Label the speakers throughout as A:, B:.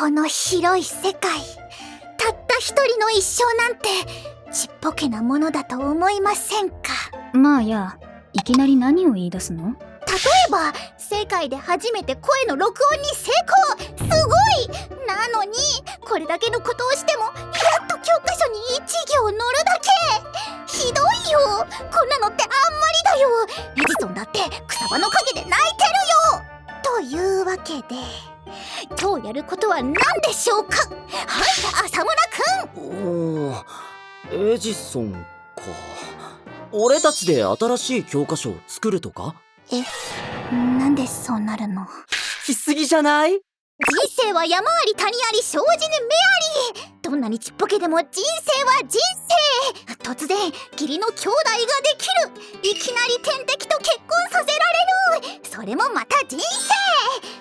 A: この広い世界、たった一人の一生なんてちっぽけなものだと思いませんか？
B: まあや、いきなり何を言い出すの？
A: 例えば世界で初めて声の録音に成功、すごいなのに、これだけのことをしてもやっと教科書に1行載るだけ。ひどいよ、こんなのってあんまりだよ。エジソンだって草葉の陰で泣いてるよ。というわけで今日やることは何でしょうか？はい、浅村くん。
C: おー、エジソンか。俺たちで新しい教科書を作るとか？
A: なんでそうなるの？
C: 来すぎじゃない？
A: 人生は山あり谷あり障子に目あり。どんなにちっぽけでも人生は人生。突然義理の兄弟ができる。いきなり天敵と結婚させられる。それもまた人生。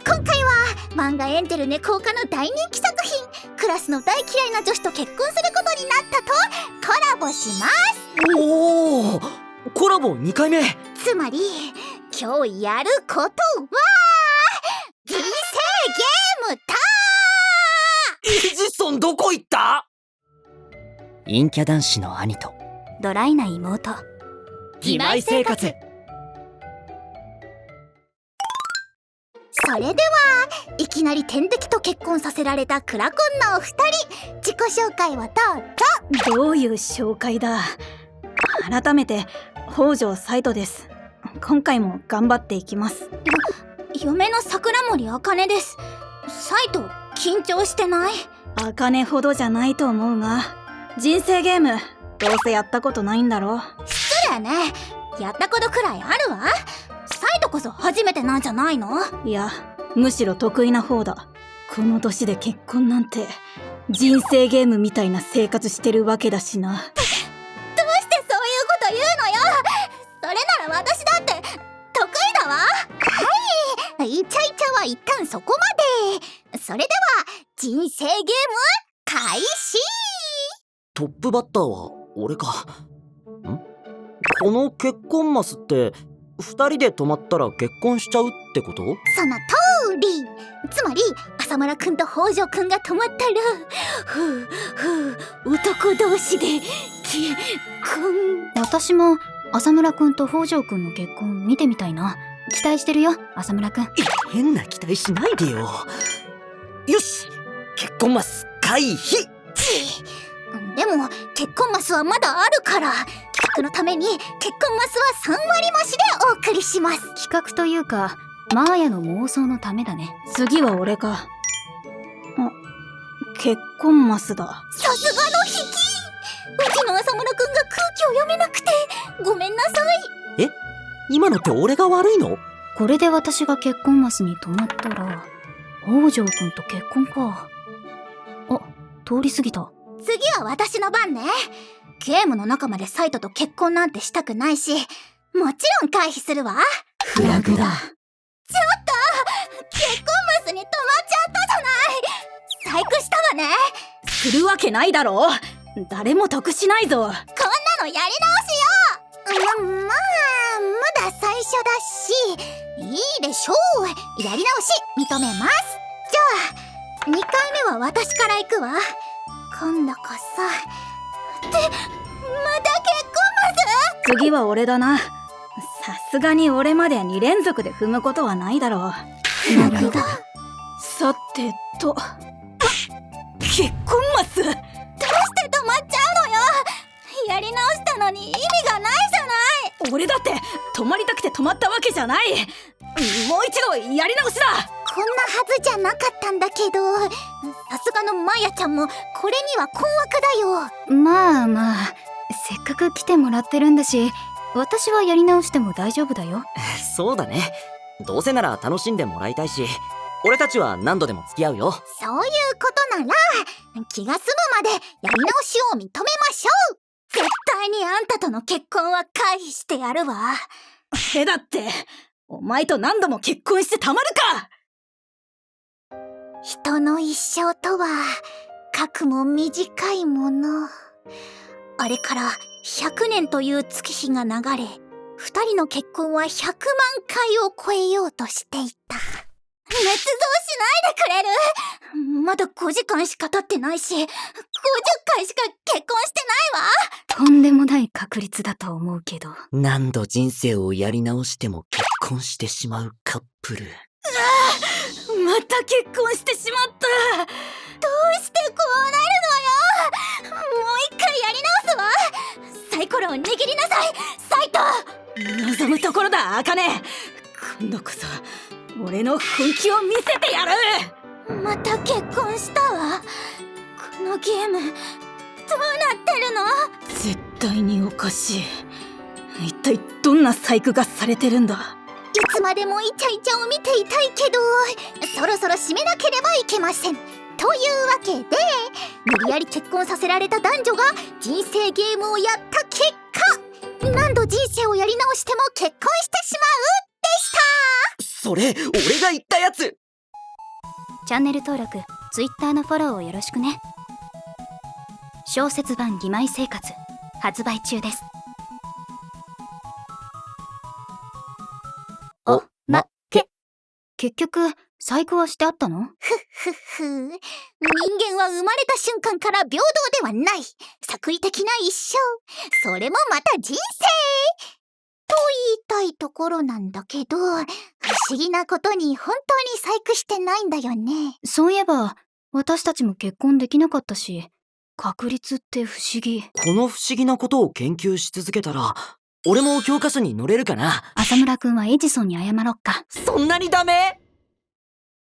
A: 今回は漫画エンテルネ効果の大人気作品、クラスの大嫌いな女子と結婚することになったとコラボします。
C: おお、コラボ2回目。
A: つまり今日やることは人生ゲームだ。
C: エジソンどこ行った？陰キャ男子の兄と
B: ドライな妹。
C: 義妹生活。
A: それではいきなり天敵と結婚させられたクラコンのお二人、自己紹介をどうぞ。
D: どういう紹介だ。改めて北条サイトです。今回も頑張っていきます。
A: 嫁の桜森茜です。サイト緊張してない？
D: 茜ほどじゃないと思うが、人生ゲームどうせやったことないんだろ。
A: 失礼ね、やったことくらいあるわ。サイトこそ初めてなんじゃないの？
D: いや、むしろ得意な方だ。この年で結婚なんて人生ゲームみたいな生活してるわけだしな。
A: どうしてそういうこと言うのよ。それなら私だって得意だわ。はい、イチャイチャは一旦そこまで。それでは人生ゲーム開始。
C: トップバッターは俺か。この結婚マスって2人で泊まったら結婚しちゃうってこと？
A: その通り。つまり浅村くんと北条くんが泊まったら男同士で結婚。
B: 私も浅村くんと北条くんの結婚見てみたいな。期待してるよ、浅村くん。
C: 変な期待しないでよ。よし、結婚マス回避。
A: でも結婚マスはまだあるから、企画のために結婚マスは3割増しでお送りします。
B: 企画というかマーヤの妄想のためだね。
D: 次は俺か。結婚マスだ。
A: さすがの引き。うちの浅村くんが空気を読めなくてごめんなさい。
C: 今のって俺が悪いの？
B: これで私が結婚マスに泊まったら北条くんと結婚か。あ、通り過ぎた。
A: 次は私の番ね。ゲームの中までサイトと結婚なんてしたくないし、もちろん回避するわ。
B: フラグだ。
A: 結婚マスに止まっちゃったじゃない。細工したわね。
D: するわけないだろ。誰も得しないぞ。
A: こんなのやり直しよ。まだ最初だしいいでしょう。やり直し認めます。じゃあ2回目は私から行くわ。今度こそ。また結婚マス？
D: 次は俺だな。さすがに俺まで2連続で踏むことはないだろう。
B: なるほど。
D: さてと、結婚マス。
A: どうして止まっちゃうのよ。やり直したのに意味がないじゃない。
D: 俺だって止まりたくて止まったわけじゃない。もう一度やり直しだ。
A: こんなはずじゃなかったんだけど、さすがのマヤちゃんもこれには困惑だよ。
B: まあまあ、せっかく来てもらってるんだし、私はやり直しても大丈夫だよ。
C: そうだね。どうせなら楽しんでもらいたいし、俺たちは何度でも付き合うよ。
A: そういうことなら気が済むまでやり直しを認めましょう。絶対にあんたとの結婚は回避してやるわ。
D: だってお前と何度も結婚してたまるか。
A: 人の一生とはかくも短いもの。あれから100年という月日が流れ、2人の結婚は100万回を超えようとしていた。捏造しないでくれる？まだ5時間しか経ってないし、50回しか結婚してないわ。
B: とんでもない確率だと思うけど。
C: 何度人生をやり直しても結婚してしまうカップル。
D: また結婚してしまった。
A: どうしてこうなるのよ。もう一回やり直すわ。サイコロを握りなさい、サイト。
D: 望むところだ、アカネ。今度こそ俺の本気を見せてやる。
A: また結婚したわ。このゲームどうなってるの？
D: 絶対におかしい。一体どんな細工がされてるんだ。
A: いつまでもイチャイチャを見ていたいけど、そろそろ締めなければいけません。というわけで、無理やり結婚させられた男女が人生ゲームをやった結果、何度人生をやり直しても結婚してしまうでした。
C: それ俺が言ったやつ。
B: チャンネル登録、Twitter のフォローをよろしくね。小説版義妹生活発売中です。
C: おまけ。
B: 結局細工はしてあったの？
A: ふ人間は生まれた瞬間から平等ではない。作為的な一生。それもまた人生と言いたいところなんだけど、不思議なことに本当に細工してないんだよね。
B: そういえば私たちも結婚できなかったし、確率って不思議。
C: この不思議なことを研究し続けたら、俺も教科書に載れるかな。
B: 浅村くんはエジソンに謝ろっか。
C: そんなにダメ？